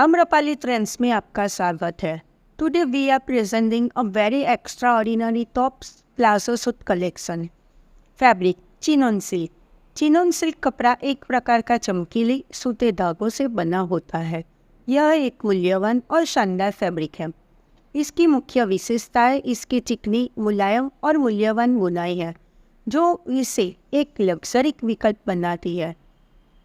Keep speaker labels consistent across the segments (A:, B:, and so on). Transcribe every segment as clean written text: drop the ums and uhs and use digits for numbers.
A: Amrapali trends में आपका स्वागत है। Today we are presenting a very extraordinary top palazzo suit collection. Fabric chinon silk. Chinon silk कपड़ा एक प्रकार का चमकीली सूते धागों से बना होता है। यह एक मूल्यवान और शानदार फैब्रिक है। इसकी मुख्य विशेषताएं इसकी चिकनी, मुलायम और मूल्यवान बुनाई है, जो इसे एक लग्जरी विकल्प बनाती है।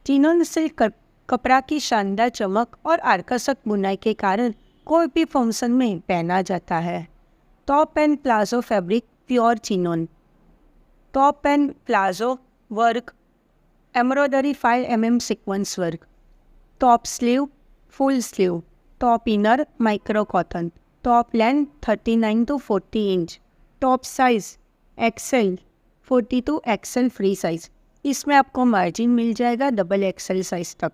A: चिनोन सिल्क कपड़ा की शानदार चमक और आकर्षक बुनाई के कारण कोई भी फंक्शन में पहना जाता है। Top and palazzo fabric pure chinon. Top and palazzo work embroidery 5 mm sequence work. Top sleeve full sleeve. Top inner micro cotton. Top length 39 to 40 inch. Top size XL 42 XL free size. इसमें आपको margin मिल जाएगा XXL size तक।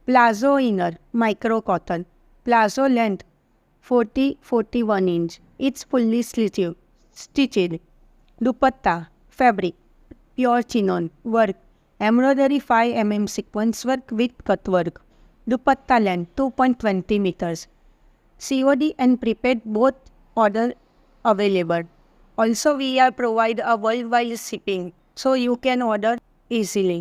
A: Palazzo inner micro cotton. Palazzo length 40-41 inch. It's fully stitched. Dupatta fabric pure chinon work embroidery 5 mm sequence work with cut work. Dupatta length 2.20 meters। COD and prepaid both order available. Also we are provide a worldwide shipping, so you can order easily.